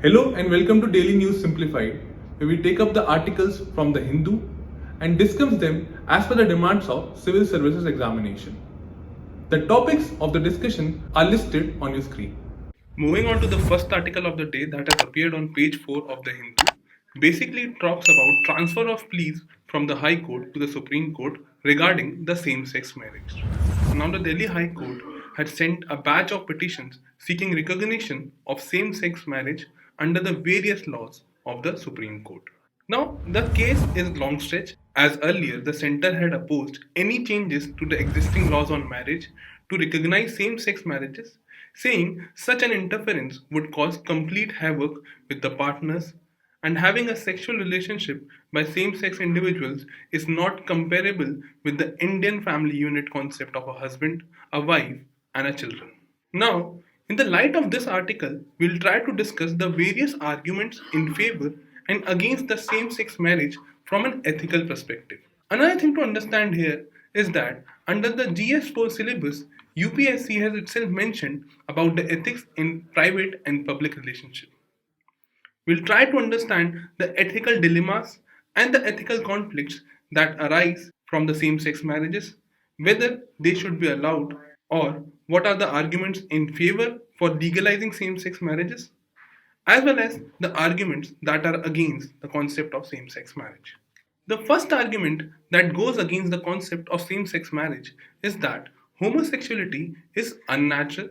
Hello and welcome to Daily News Simplified, where we take up the articles from the Hindu and discuss them as per the demands of Civil Services Examination. The topics of the discussion are listed on your screen. Moving on to the first article of the day that has appeared on page 4 of the Hindu. Basically, it talks about transfer of pleas from the High Court to the Supreme Court regarding the same-sex marriage. Now, the Delhi High Court had sent a batch of petitions seeking recognition of same-sex marriage under the various laws of the Supreme Court. Now, the case is long stretch as earlier the centre had opposed any changes to the existing laws on marriage to recognize same-sex marriages, saying such an interference would cause complete havoc with the partners, and having a sexual relationship by same-sex individuals is not comparable with the Indian family unit concept of a husband, a wife, and a children. Now, in the light of this article, we'll try to discuss the various arguments in favor and against the same sex marriage from an ethical perspective. Another thing to understand here is that under the GS4 syllabus, UPSC has itself mentioned about the ethics in private and public relationships. We'll try to understand the ethical dilemmas and the ethical conflicts that arise from the same sex marriages, whether they should be allowed, or what are the arguments in favor for legalizing same sex marriages, as well as the arguments that are against the concept of same sex marriage. The first argument that goes against the concept of same sex marriage is that homosexuality is unnatural,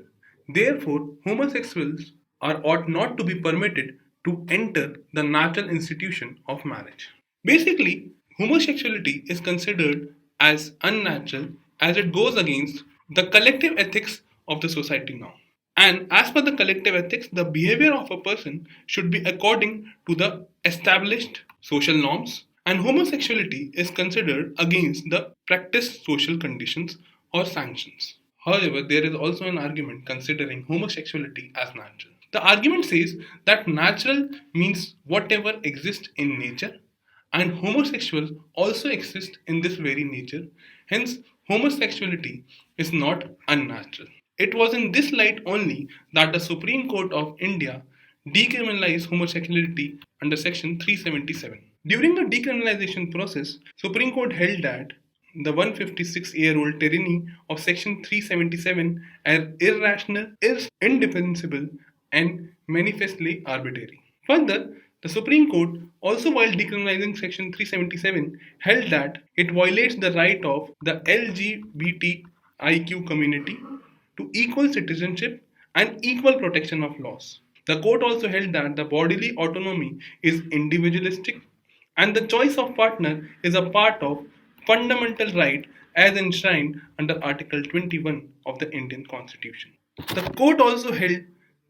therefore, homosexuals ought not to be permitted to enter the natural institution of marriage. Basically, homosexuality is considered as unnatural as it goes against the collective ethics of the society now. And as per the collective ethics, the behavior of a person should be according to the established social norms, and homosexuality is considered against the practiced social conditions or sanctions. However, there is also an argument considering homosexuality as natural. The argument says that natural means whatever exists in nature, and homosexuals also exist in this very nature. Hence, homosexuality is not unnatural. It was in this light only that the Supreme Court of India decriminalized homosexuality under section 377. During the decriminalization process, Supreme Court held that the 156-year-old tyranny of section 377 as irrational, indefensible, and manifestly arbitrary. Further, the Supreme Court also, while decriminalizing section 377, held that it violates the right of the LGBTIQ community to equal citizenship and equal protection of laws. The court also held that the bodily autonomy is individualistic and the choice of partner is a part of fundamental right as enshrined under Article 21 of the Indian Constitution. The court also held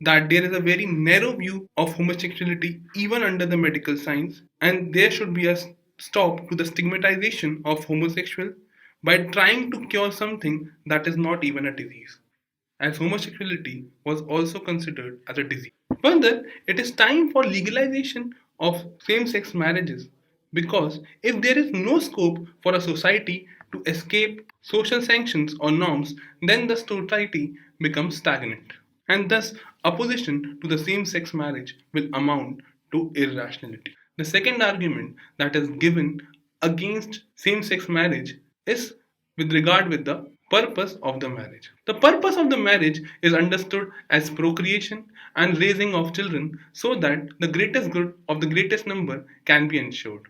that there is a very narrow view of homosexuality even under the medical science, and there should be a stop to the stigmatization of homosexual by trying to cure something that is not even a disease, as homosexuality was also considered as a disease. Further, it is time for legalization of same-sex marriages, because if there is no scope for a society to escape social sanctions or norms, then the society becomes stagnant, and thus opposition to the same-sex marriage will amount to irrationality. The second argument that is given against same-sex marriage is with regard with the purpose of the marriage. The purpose of the marriage is understood as procreation and raising of children so that the greatest good of the greatest number can be ensured,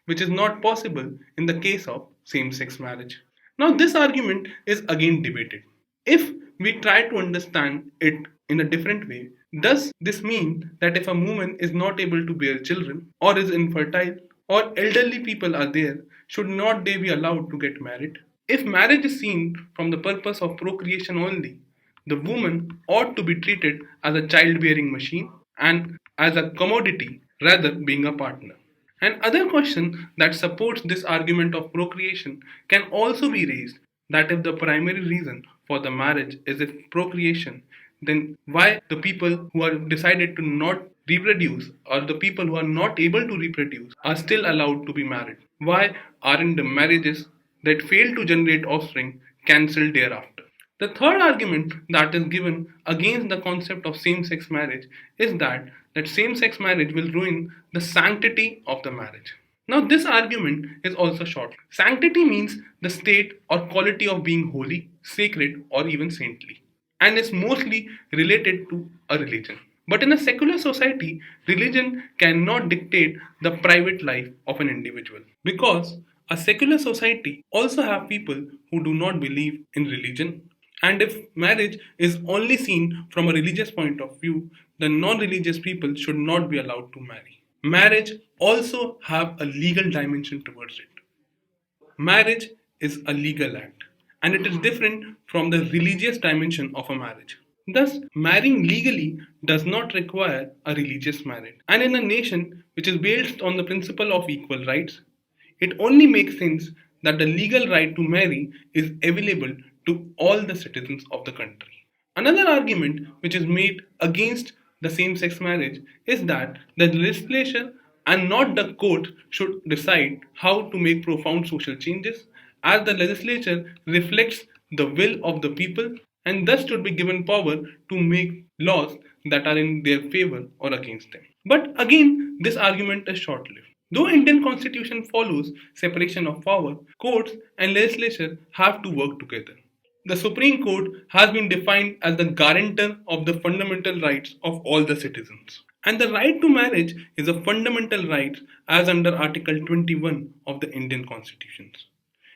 which is not possible in the case of same-sex marriage. Now, this argument is again debated. If we try to understand it in a different way, does this mean that if a woman is not able to bear children, or is infertile, or elderly people are there, should not they be allowed to get married? If marriage is seen from the purpose of procreation only, the woman ought to be treated as a childbearing machine and as a commodity rather being a partner. Another question that supports this argument of procreation can also be raised, that if the primary reason for the marriage is if procreation, then why the people who are decided to not reproduce, or the people who are not able to reproduce, are still allowed to be married? Why aren't the marriages that fail to generate offspring cancelled thereafter? The third argument that is given against the concept of same-sex marriage is that same-sex marriage will ruin the sanctity of the marriage. Now, this argument is also short. Sanctity means the state or quality of being holy, sacred, or even saintly, and is mostly related to a religion. But in a secular society, religion cannot dictate the private life of an individual because a secular society also have people who do not believe in religion. And if marriage is only seen from a religious point of view, then non-religious people should not be allowed to marry. Marriage also have a legal dimension towards it. Marriage is a legal act and it is different from the religious dimension of a marriage. Thus, marrying legally does not require a religious marriage. And in a nation which is based on the principle of equal rights, it only makes sense that the legal right to marry is available to all the citizens of the country. Another argument which is made against the same sex marriage is that the legislature and not the court should decide how to make profound social changes, as the legislature reflects the will of the people and thus should be given power to make laws that are in their favor or against them. But again, this argument is short-lived. Though Indian constitution follows separation of power, courts and legislature have to work together. The Supreme Court has been defined as the guarantor of the fundamental rights of all the citizens. And the right to marriage is a fundamental right as under Article 21 of the Indian Constitution.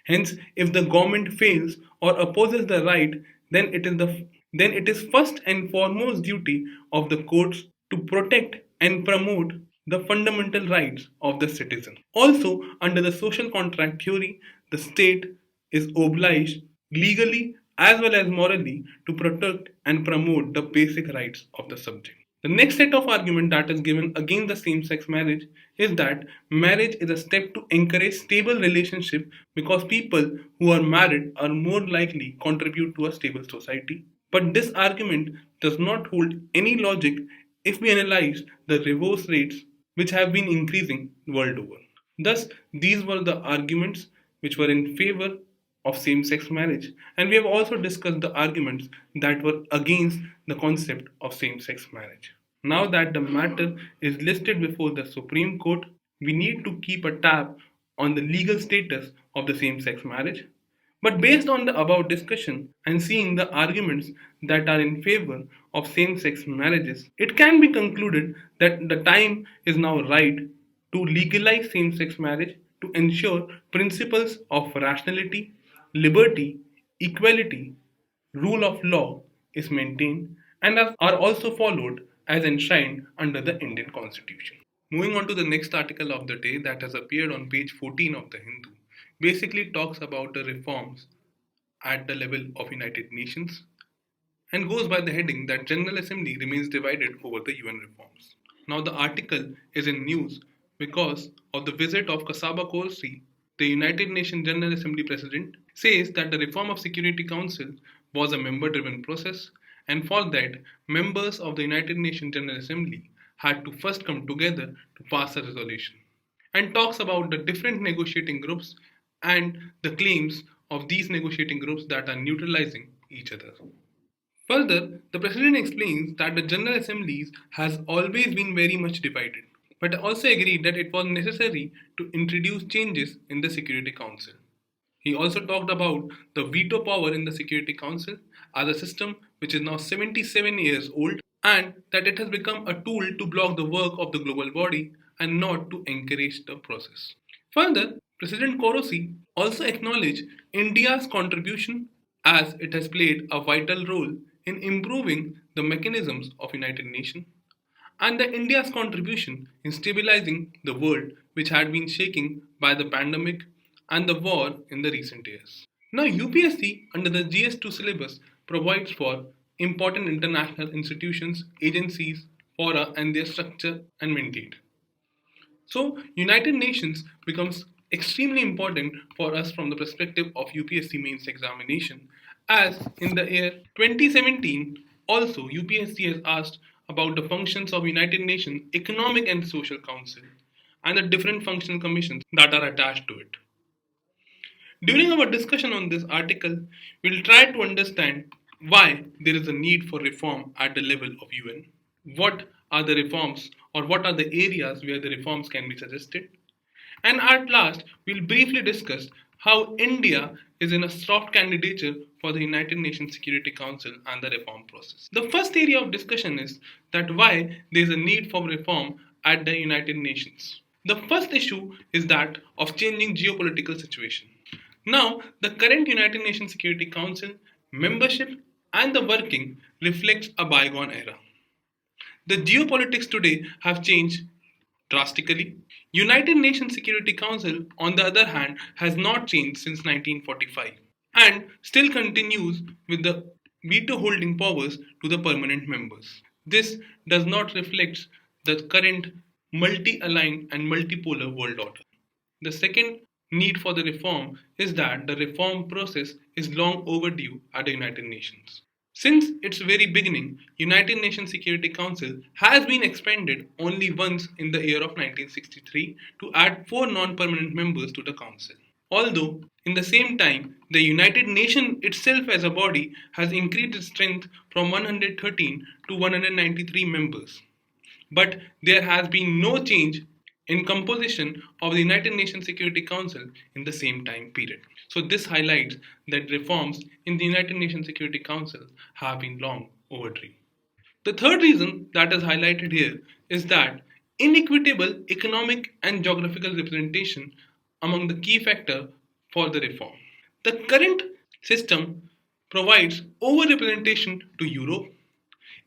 Hence, if the government fails or opposes the right, then it is first and foremost duty of the courts to protect and promote the fundamental rights of the citizen. Also, under the social contract theory, the state is obliged legally as well as morally to protect and promote the basic rights of the subject. The next set of argument that is given against the same-sex marriage is that marriage is a step to encourage stable relationship because people who are married are more likely contribute to a stable society. But this argument does not hold any logic if we analyze the divorce rates which have been increasing world over. Thus, these were the arguments which were in favor of same sex marriage, and we have also discussed the arguments that were against the concept of same sex marriage. Now that the matter is listed before the Supreme Court, we need to keep a tab on the legal status of the same sex marriage. But based on the above discussion and seeing the arguments that are in favor of same sex marriages, it can be concluded that the time is now right to legalize same sex marriage to ensure principles of rationality, liberty, equality, rule of law is maintained and are also followed as enshrined under the Indian Constitution. Moving on to the next article of the day that has appeared on page 14 of the Hindu, basically talks about the reforms at the level of United Nations and goes by the heading that General Assembly remains divided over the UN reforms. Now the article is in news because of the visit of Kasaba Korsi, the United Nations General Assembly President, says that the reform of Security Council was a member-driven process and for that members of the United Nations General Assembly had to first come together to pass a resolution and talks about the different negotiating groups and the claims of these negotiating groups that are neutralizing each other. Further, the President explains that the General Assemblies has always been very much divided, but also agreed that it was necessary to introduce changes in the Security Council. He also talked about the veto power in the Security Council as a system which is now 77 years old and that it has become a tool to block the work of the global body and not to encourage the process. Further, President Korosi also acknowledged India's contribution as it has played a vital role in improving the mechanisms of United Nations and the India's contribution in stabilizing the world which had been shaken by the pandemic and the war in the recent years. Now UPSC under the GS2 syllabus provides for important international institutions, agencies, fora and their structure and mandate. So United Nations becomes extremely important for us from the perspective of UPSC mains examination as in the year 2017 also UPSC has asked about the functions of United Nations Economic and Social Council and the different functional commissions that are attached to it. During our discussion on this article, we'll try to understand why there is a need for reform at the level of UN, what are the reforms or what are the areas where the reforms can be suggested, and at last, we'll briefly discuss how India is in a soft candidature for the United Nations Security Council and the reform process. The first area of discussion is that why there is a need for reform at the United Nations. The first issue is that of changing geopolitical situation. Now, the current United Nations Security Council membership and the working reflects a bygone era. The geopolitics today have changed drastically. United Nations Security Council, on the other hand, has not changed since 1945 and still continues with the veto holding powers to the permanent members. This does not reflect the current multi aligned and multipolar world order. The second need for the reform is that the reform process is long overdue at the United Nations. Since its very beginning, United Nations Security Council has been expanded only once in the year of 1963 to add four non-permanent members to the council. Although, in the same time, the United Nations itself as a body has increased its strength from 113 to 193 members. But there has been no change in composition of the United Nations Security Council in the same time period. So this highlights that reforms in the United Nations Security Council have been long overdue. The third reason that is highlighted here is that inequitable economic and geographical representation among the key factor for the reform. The current system provides overrepresentation to Europe,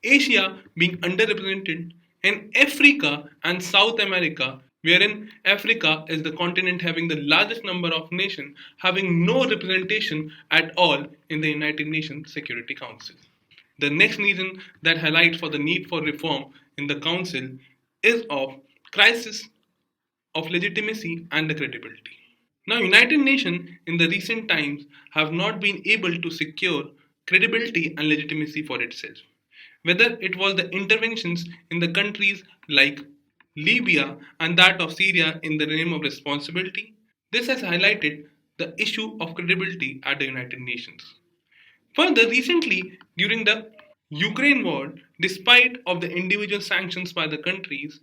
Asia being underrepresented, and Africa and South America, wherein Africa is the continent having the largest number of nations, having no representation at all in the United Nations Security Council. The next reason that highlights for the need for reform in the Council is of crisis of legitimacy and the credibility. Now, United Nations in the recent times have not been able to secure credibility and legitimacy for itself. Whether it was the interventions in the countries like Libya and that of Syria in the name of responsibility, this has highlighted the issue of credibility at the United Nations. Further, recently, during the Ukraine war, despite of the individual sanctions by the countries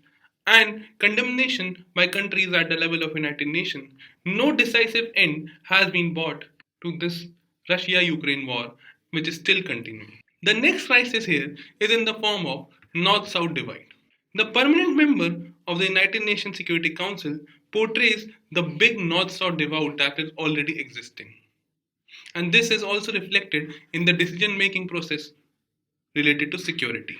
and condemnation by countries at the level of United Nations, no decisive end has been brought to this Russia-Ukraine war, which is still continuing. The next crisis here is in the form of North-South divide. The permanent member of the United Nations Security Council portrays the big North-South divide that is already existing. And this is also reflected in the decision-making process related to security.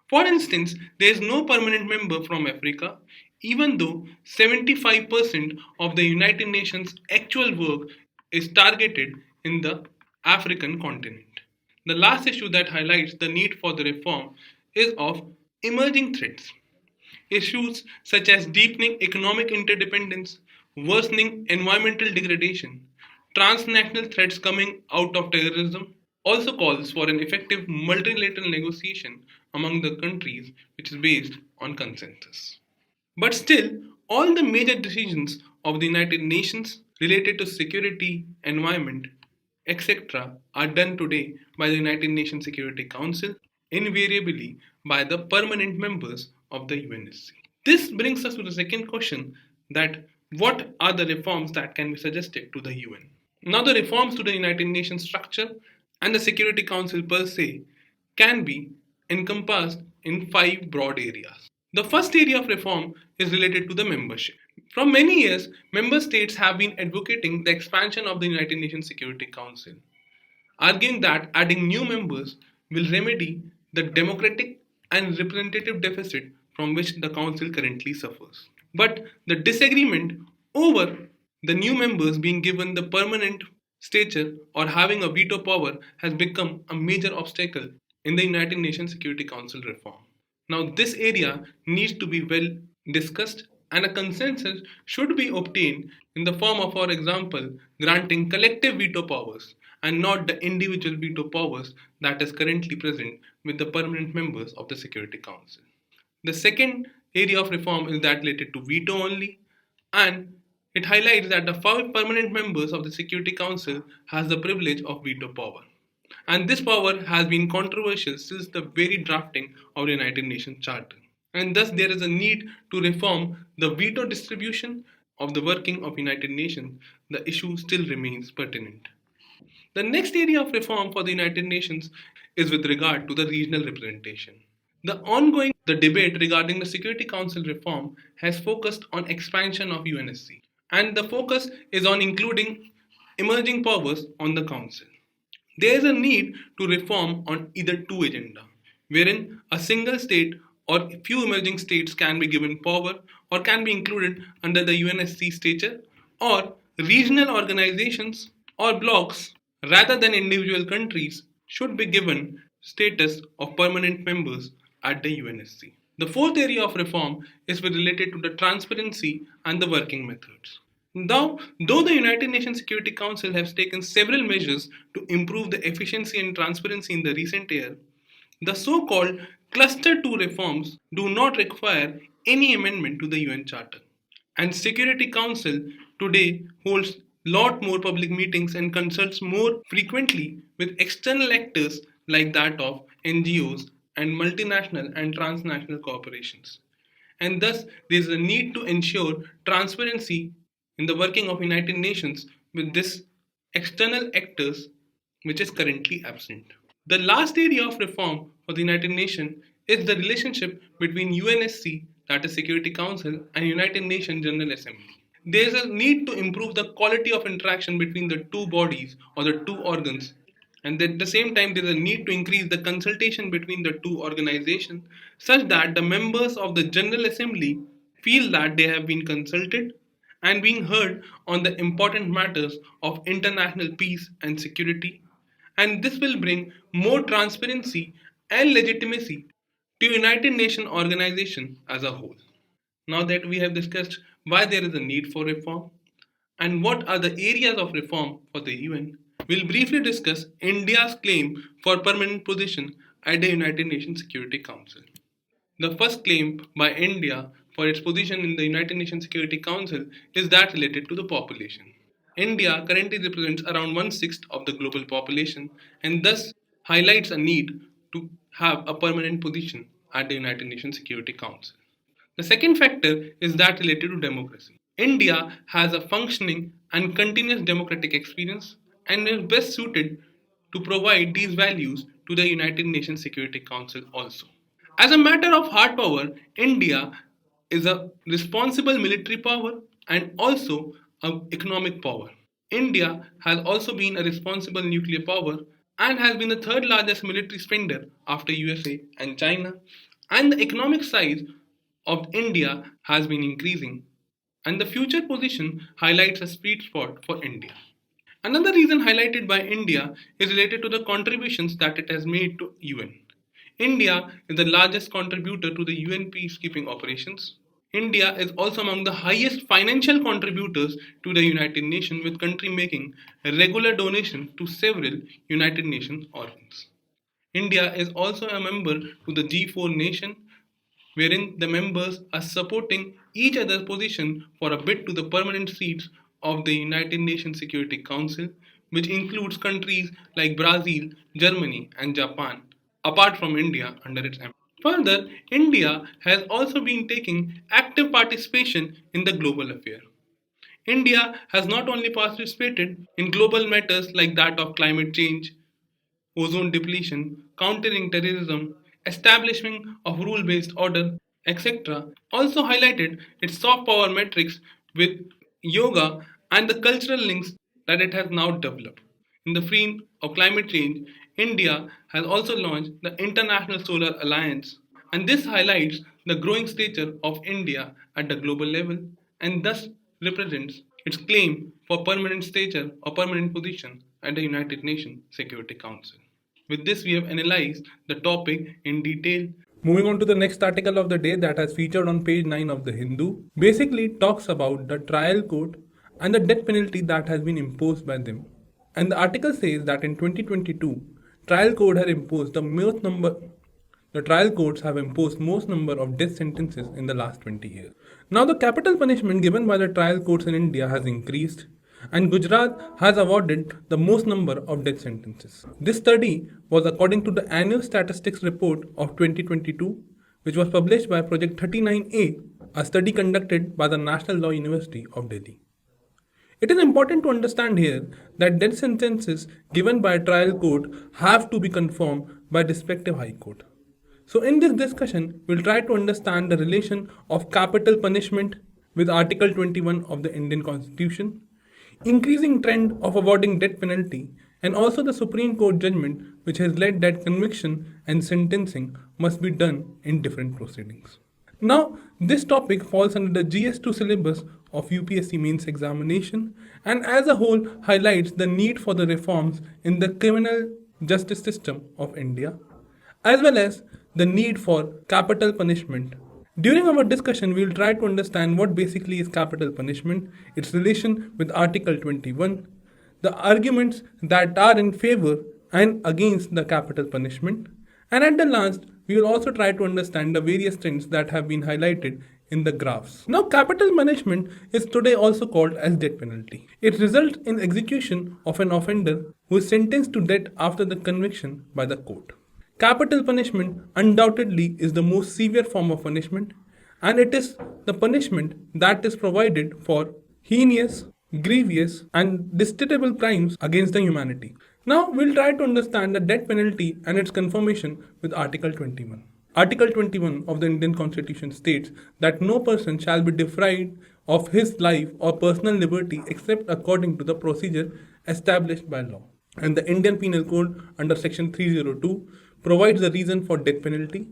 For instance, there is no permanent member from Africa, even though 75% of the United Nations actual work is targeted in the African continent. The last issue that highlights the need for the reform is of emerging threats. Issues such as deepening economic interdependence, worsening environmental degradation, transnational threats coming out of terrorism, also calls for an effective multilateral negotiation among the countries which is based on consensus. But still, all the major decisions of the United Nations related to security, environment, etc., are done today by the United Nations Security Council, invariably by the permanent members of the UNSC. This brings us to the second question, that what are the reforms that can be suggested to the UN? Now, the reforms to the United Nations structure and the Security Council per se can be encompassed in five broad areas. The first area of reform is related to the membership. From many years, member states have been advocating the expansion of the United Nations Security Council, arguing that adding new members will remedy the democratic and representative deficit from which the Council currently suffers. But the disagreement over the new members being given the permanent stature or having a veto power has become a major obstacle in the United Nations Security Council reform. Now, this area needs to be well discussed and a consensus should be obtained in the form of, for example, granting collective veto powers and not the individual veto powers that is currently present with the permanent members of the Security Council. The second area of reform is that related to veto only, and It highlights that the 5 permanent members of the Security Council has the privilege of veto power. And this power has been controversial since the very drafting of the United Nations Charter. And thus there is a need to reform the veto distribution of the working of United Nations. The issue still remains pertinent. The next area of reform for the United Nations is with regard to the regional representation. The debate regarding the Security Council reform has focused on expansion of UNSC, and the focus is on including emerging powers on the council. There is a need to reform on either two agenda, wherein a single state or few emerging states can be given power or can be included under the UNSC stature, or regional organizations or blocks rather than individual countries should be given status of permanent members at the UNSC. The fourth area of reform is related to the transparency and the working methods. Though the United Nations Security Council has taken several measures to improve the efficiency and transparency in the recent year, the so-called Cluster 2 reforms do not require any amendment to the UN Charter. And Security Council today holds lot more public meetings and consults more frequently with external actors like that of NGOs and multinational and transnational corporations. And thus there is a need to ensure transparency in the working of United Nations with this external actors which is currently absent. The last area of reform for the United Nations is the relationship between UNSC, that is Security Council, and United Nations General Assembly. There is a need to improve the quality of interaction between the two bodies or the two organs, and at the same time there is a need to increase the consultation between the two organizations such that the members of the General Assembly feel that they have been consulted and being heard on the important matters of international peace and security, and this will bring more transparency and legitimacy to United Nations organization as a whole. Now that we have discussed why there is a need for reform and what are the areas of reform for the UN, we'll briefly discuss India's claim for permanent position at the United Nations Security Council. The first claim by India for its position in the United Nations Security Council is that related to the population. India currently represents around one-sixth of the global population and thus highlights a need to have a permanent position at the United Nations Security Council. The second factor is that related to democracy. India has a functioning and continuous democratic experience and is best suited to provide these values to the United Nations Security Council also. As a matter of hard power, India is a responsible military power and also an economic power. India has also been a responsible nuclear power and has been the third largest military spender after USA and China. And the economic size of India has been increasing. And the future position highlights a sweet spot for India. Another reason highlighted by India is related to the contributions that it has made to UN. India is the largest contributor to the UN peacekeeping operations. India is also among the highest financial contributors to the United Nations, with country making a regular donation to several United Nations organs. India is also a member to the G4 nation, wherein the members are supporting each other's position for a bid to the permanent seats of the United Nations Security Council, which includes countries like Brazil, Germany, and Japan, apart from India under its embargo. Further, India has also been taking active participation in the global affair. India has not only participated in global matters like that of climate change, ozone depletion, countering terrorism, establishment of rule-based order, etc., also highlighted its soft power metrics with yoga and the cultural links that it has now developed. In the field of climate change, India has also launched the International Solar Alliance, and this highlights the growing stature of India at the global level and thus represents its claim for permanent stature or permanent position at the United Nations Security Council. With this, we have analyzed the topic in detail. Moving on to the next article of the day that has featured on page 9 of the Hindu, basically talks about the trial court and the death penalty that has been imposed by them. And the article says that in 2022, trial court had imposed the the trial courts have imposed most number of death sentences in the last 20 years. Now the capital punishment given by the trial courts in India has increased, and Gujarat has awarded the most number of death sentences. This study was according to the annual statistics report of 2022, which was published by Project 39A, a study conducted by the National Law University of Delhi. It is important to understand here that death sentences given by a trial court have to be confirmed by respective high court. So in this discussion, we'll try to understand the relation of capital punishment with Article 21 of the Indian Constitution, increasing trend of awarding death penalty, and also the Supreme Court judgment which has led that conviction and sentencing must be done in different proceedings. Now, this topic falls under the GS2 syllabus of UPSC mains examination and as a whole highlights the need for the reforms in the criminal justice system of India, as well as the need for capital punishment. During our discussion, we will try to understand what basically is capital punishment, its relation with Article 21, the arguments that are in favor and against the capital punishment, and at the last, we will also try to understand the various trends that have been highlighted in the graphs. Now, capital punishment is today also called as death penalty. It results in execution of an offender who is sentenced to death after the conviction by the court. Capital punishment undoubtedly is the most severe form of punishment, and it is the punishment that is provided for heinous, grievous, and detestable crimes against the humanity. Now, we'll try to understand the death penalty and its confirmation with Article 21. Article 21 of the Indian Constitution states that no person shall be deprived of his life or personal liberty except according to the procedure established by law. And the Indian Penal Code under Section 302 provides the reason for death penalty.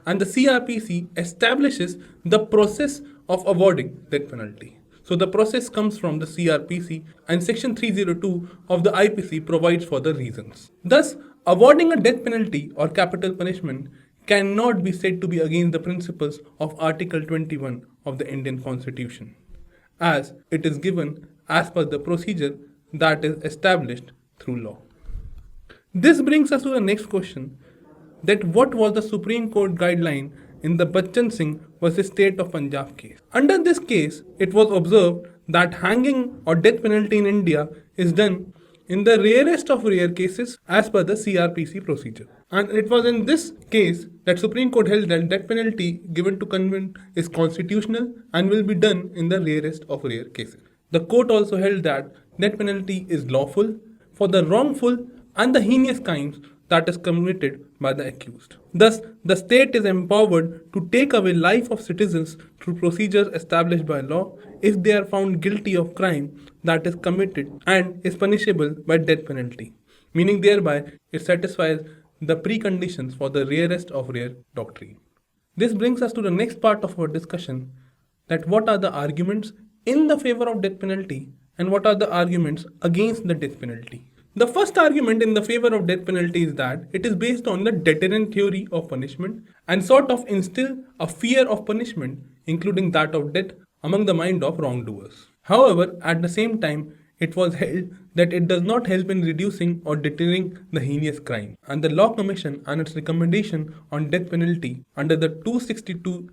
And the CRPC establishes the process of awarding death penalty. So the process comes from the CRPC and Section 302 of the IPC provides for the reasons. Thus, awarding a death penalty or capital punishment cannot be said to be against the principles of Article 21 of the Indian Constitution, as it is given as per the procedure that is established through law. This brings us to the next question, that what was the Supreme Court guideline in the Bachchan Singh vs. State of Punjab case. Under this case, it was observed that hanging or death penalty in India is done in the rarest of rare cases as per the CRPC procedure. And it was in this case that Supreme Court held that death penalty given to convict is constitutional and will be done in the rarest of rare cases. The court also held that death penalty is lawful for the wrongful and the heinous crimes that is committed by the accused. Thus, the state is empowered to take away life of citizens through procedures established by law if they are found guilty of crime that is committed and is punishable by death penalty, meaning thereby it satisfies the preconditions for the rarest of rare doctrine. This brings us to the next part of our discussion, that what are the arguments in the favor of death penalty and what are the arguments against the death penalty. The first argument in the favor of death penalty is that it is based on the deterrent theory of punishment and sort of instill a fear of punishment, including that of death, among the mind of wrongdoers. However, at the same time, it was held that it does not help in reducing or deterring the heinous crime. And the Law Commission and its recommendation on death penalty under the 262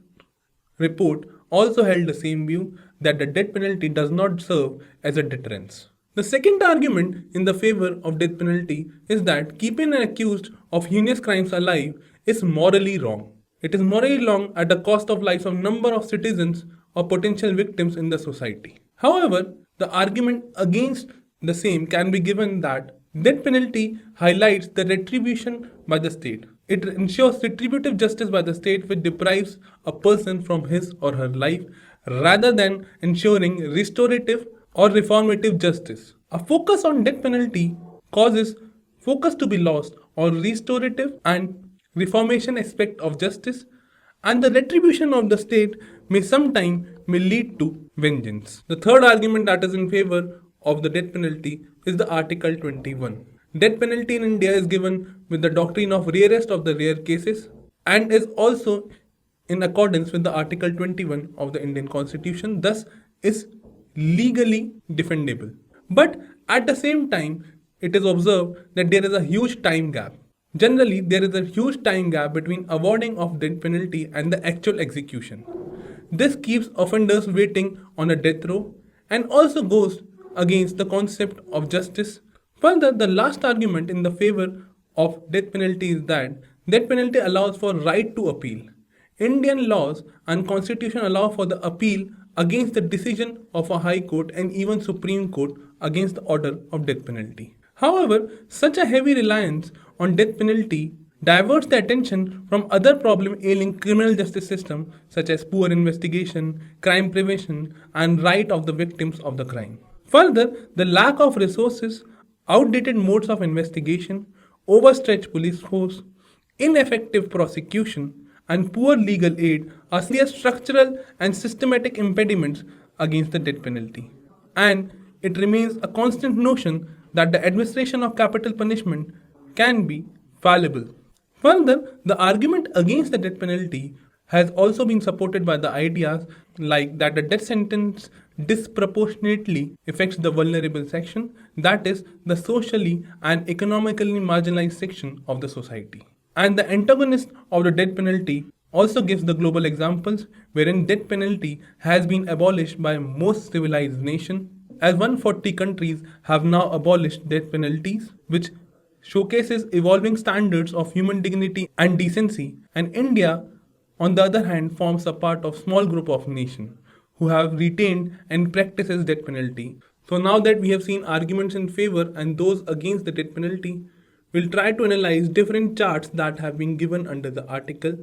report also held the same view, that the death penalty does not serve as a deterrence. The second argument in the favor of death penalty is that keeping an accused of heinous crimes alive is morally wrong. It is morally wrong at the cost of lives of number of citizens or potential victims in the society. However, the argument against the same can be given that death penalty highlights the retribution by the state. It ensures retributive justice by the state which deprives a person from his or her life rather than ensuring restorative or reformative justice. A focus on death penalty causes focus to be lost on restorative and reformation aspect of justice, and the retribution of the state may lead to vengeance. The third argument that is in favor of the death penalty is the Article 21. Death penalty in India is given with the doctrine of rarest of the rare cases and is also in accordance with the Article 21 of the Indian Constitution, thus is legally defendable. But at the same time, it is observed that there is a huge time gap Generally, there is a huge time gap between awarding of death penalty and the actual execution. This keeps offenders waiting on a death row and also goes against the concept of justice. Further, the last argument in the favor of death penalty is that death penalty allows for right to appeal. Indian laws and constitution allow for the appeal against the decision of a high court and even Supreme Court against the order of death penalty. However, such a heavy reliance on death penalty diverts the attention from other problems ailing criminal justice system such as poor investigation, crime prevention and right of the victims of the crime. Further, the lack of resources, outdated modes of investigation, overstretched police force, ineffective prosecution and poor legal aid are serious structural and systematic impediments against the death penalty. And it remains a constant notion that the administration of capital punishment can be fallible. Further, the argument against the death penalty has also been supported by the ideas like that the death sentence disproportionately affects the vulnerable section, that is, the socially and economically marginalized section of the society. And the antagonist of the death penalty also gives the global examples wherein death penalty has been abolished by most civilized nations, as 140 countries have now abolished death penalties, which showcases evolving standards of human dignity and decency, and India, on the other hand, forms a part of small group of nations who have retained and practices death penalty. So now that we have seen arguments in favor and those against the death penalty, we'll try to analyze different charts that have been given under the article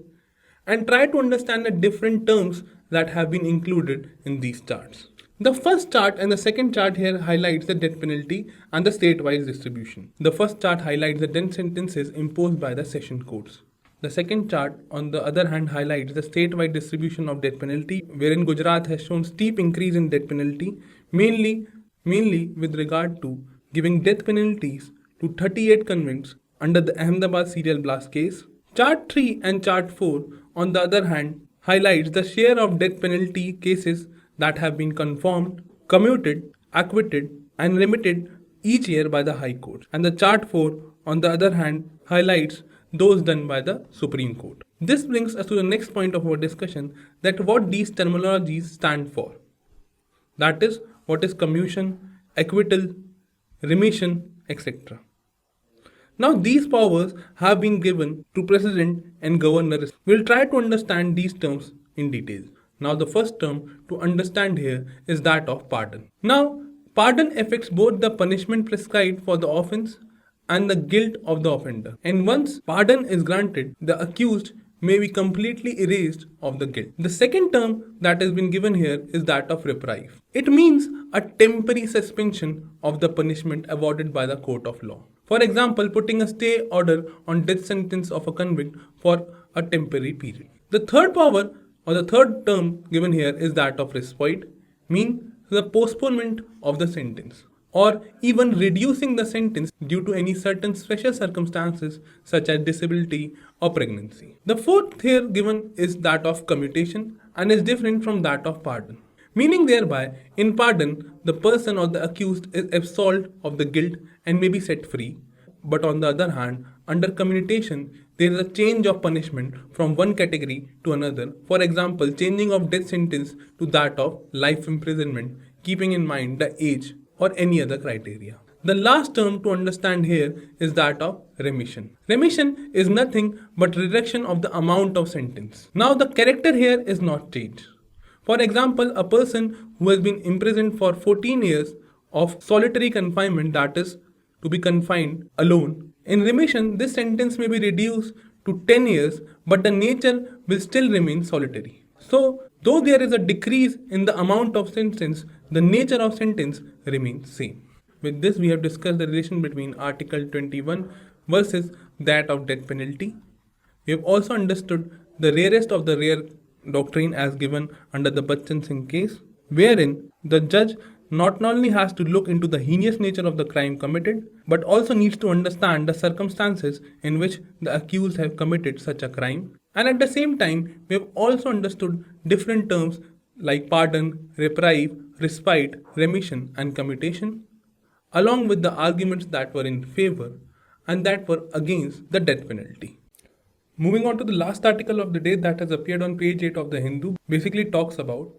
and try to understand the different terms that have been included in these charts. The first chart and the second chart here highlights the death penalty and the state-wise distribution. The first chart highlights the death sentences imposed by the session courts. The second chart, on the other hand, highlights the state-wide distribution of death penalty, wherein Gujarat has shown steep increase in death penalty, mainly with regard to giving death penalties to 38 convicts under the Ahmedabad serial blast case. Chart 3 and Chart 4, on the other hand, highlights the share of death penalty cases that have been confirmed, commuted, acquitted, and remitted each year by the High Court. And the Chart 4, on the other hand, highlights those done by the Supreme Court. This brings us to the next point of our discussion, that what these terminologies stand for. That is, what is commutation, acquittal, remission, etc. Now these powers have been given to President and Governor. We'll try to understand these terms in detail. Now the first term to understand here is that of pardon. Now pardon affects both the punishment prescribed for the offense and the guilt of the offender. And once pardon is granted, the accused may be completely erased of the guilt. The second term that has been given here is that of reprieve. It means a temporary suspension of the punishment awarded by the court of law. For example, putting a stay order on death sentence of a convict for a temporary period. The third power or the third term given here is that of respite, mean the postponement of the sentence or even reducing the sentence due to any certain special circumstances such as disability or pregnancy. The fourth here given is that of commutation and is different from that of pardon. Meaning thereby, in pardon, the person or the accused is absolved of the guilt and may be set free. But on the other hand, under commutation, there is a change of punishment from one category to another. For example, changing of death sentence to that of life imprisonment, keeping in mind the age or any other criteria. The last term to understand here is that of remission. Remission is nothing but reduction of the amount of sentence. Now the character here is not changed. For example, a person who has been imprisoned for 14 years of solitary confinement, that is, to be confined alone. In remission, this sentence may be reduced to 10 years, but the nature will still remain solitary. So, though there is a decrease in the amount of sentence, the nature of sentence remains same. With this, we have discussed the relation between Article 21 versus that of death penalty. We have also understood the rarest of the rare doctrine as given under the Bachchan Singh case, wherein the judge not only has to look into the heinous nature of the crime committed, but also needs to understand the circumstances in which the accused have committed such a crime. And at the same time, we have also understood different terms like pardon, reprieve, respite, remission, and commutation, along with the arguments that were in favor and that were against the death penalty. Moving on to the last article of the day that has appeared on page 8 of the Hindu, basically talks about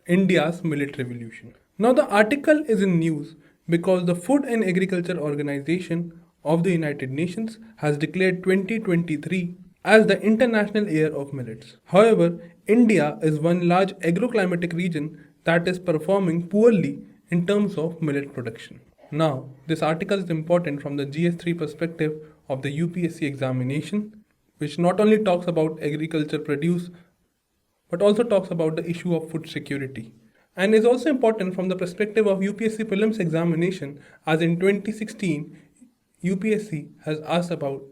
India's millet revolution. Now, the article is in news because the Food and Agriculture Organization of the United Nations has declared 2023 as the International Year of Millets. However, India is one large agroclimatic region that is performing poorly in terms of millet production. Now, this article is important from the GS3 perspective of the UPSC examination, which not only talks about agriculture produce but also talks about the issue of food security, and is also important from the perspective of UPSC prelims examination, as in 2016 UPSC has asked about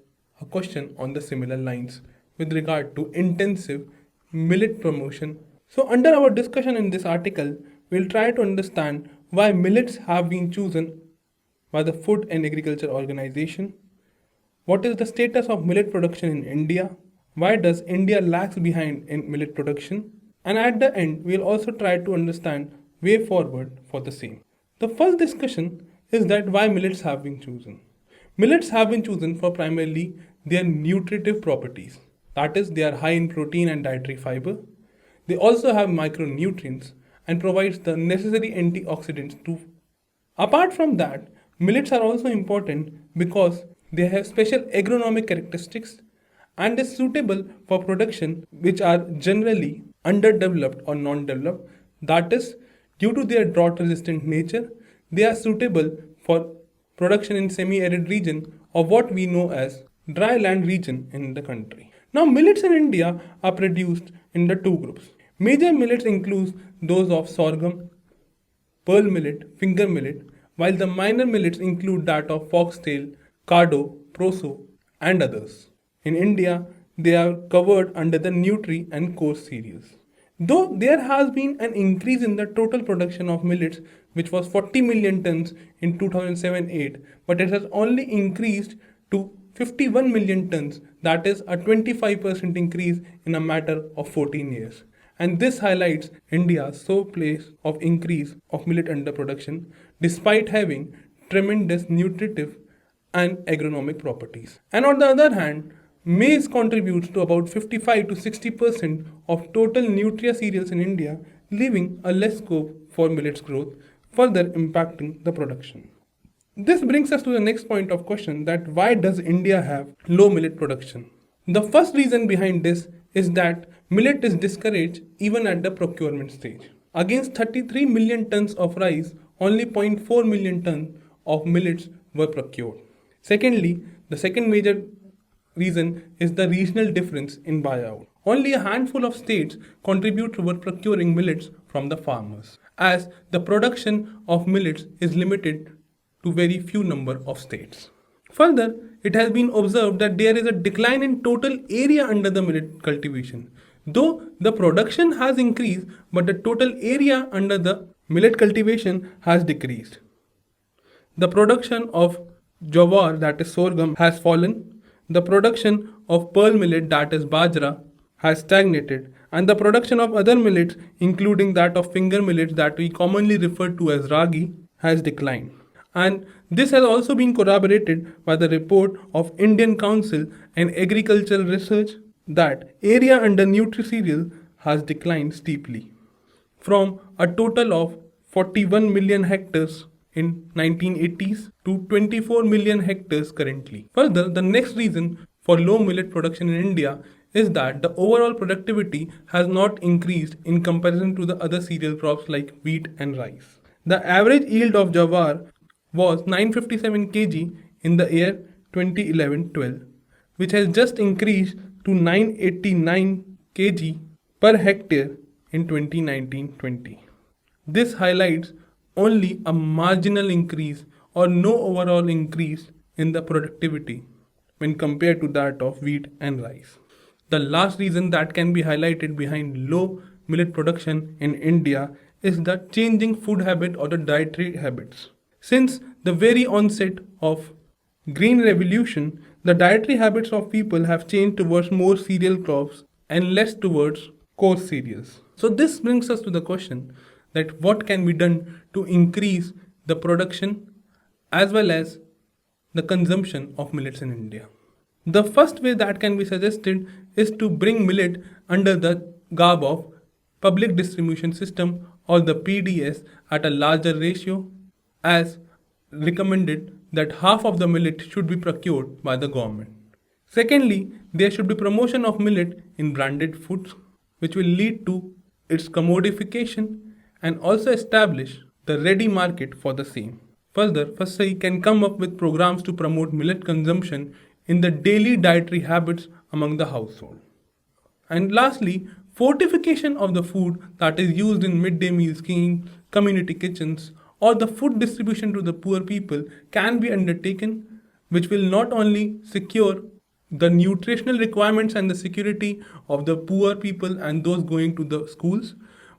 a question on the similar lines with regard to intensive millet promotion. So under our discussion in this article, we'll try to understand why millets have been chosen by the Food and Agriculture Organization. What is the status of millet production in India? Why does India lags behind in millet production? And at the end, we'll also try to understand way forward for the same. The first discussion is that why millets have been chosen. Millets have been chosen for primarily their nutritive properties. That is, they are high in protein and dietary fiber. They also have micronutrients and provides the necessary antioxidants too. Apart from that, millets are also important because they have special agronomic characteristics and is suitable for production which are generally underdeveloped or non-developed. That is, due to their drought-resistant nature, they are suitable for production in semi-arid region or what we know as dry land region in the country. Now, millets in India are produced in the two groups. Major millets include those of sorghum, pearl millet, finger millet, while the minor millets include that of foxtail, cardo, proso, and others. In India, they are covered under the nutri and coarse cereals. Though there has been an increase in the total production of millets, which was 40 million tons in 2007-8, but it has only increased to 51 million tons, that is a 25% increase in a matter of 14 years. And this highlights India's sole place of increase of millet underproduction despite having tremendous nutritive and agronomic properties. And on the other hand, maize contributes to about 55 to 60% of total nutria cereals in India, leaving a less scope for millets growth, further impacting the production. This brings us to the next point of question, that why does India have low millet production? The first reason behind this is that millet is discouraged even at the procurement stage. Against 33 million tons of rice, only 0.4 million tons of millets were procured. Secondly, the second major reason is the regional difference in buyout. Only a handful of states contribute toward procuring millets from the farmers, as the production of millets is limited to very few number of states. Further, it has been observed that there is a decline in total area under the millet cultivation. Though the production has increased, but the total area under the millet cultivation has decreased. The production of jowar, that is sorghum, has fallen. The production of pearl millet, that is bajra, has stagnated, and the production of other millets, including that of finger millets that we commonly refer to as ragi, has declined. And this has also been corroborated by the report of Indian Council and Agricultural Research that area under nutri-cereal has declined steeply from a total of 41 million hectares in 1980s to 24 million hectares currently. Further, the next reason for low millet production in India is that the overall productivity has not increased in comparison to the other cereal crops like wheat and rice. The average yield of jowar was 957 kg in the year 2011-12, which has just increased to 989 kg per hectare in 2019-20. This highlights only a marginal increase or no overall increase in the productivity when compared to that of wheat and rice. The last reason that can be highlighted behind low millet production in India is the changing food habit or the dietary habits. Since the very onset of Green Revolution, the dietary habits of people have changed towards more cereal crops and less towards coarse cereals. So this brings us to the question that what can be done to increase the production as well as the consumption of millets in India. The first way that can be suggested is to bring millet under the garb of public distribution system or the PDS at a larger ratio, as recommended that half of the millet should be procured by the government. Secondly, there should be promotion of millet in branded foods, which will lead to its commodification and also establish the ready market for the same. Further, FSI can come up with programs to promote millet consumption in the daily dietary habits among the household. And lastly, fortification of the food that is used in midday meal schemes, community kitchens, or the food distribution to the poor people can be undertaken, which will not only secure the nutritional requirements and the security of the poor people and those going to the schools,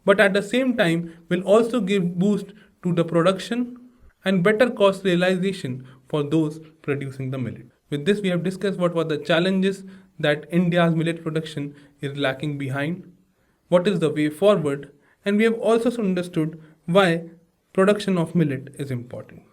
but at the same time will also give boost to the production and better cost realization for those producing the millet. With this, we have discussed what were the challenges that India's millet production is lacking behind, what is the way forward, and we have also understood why production of millet is important.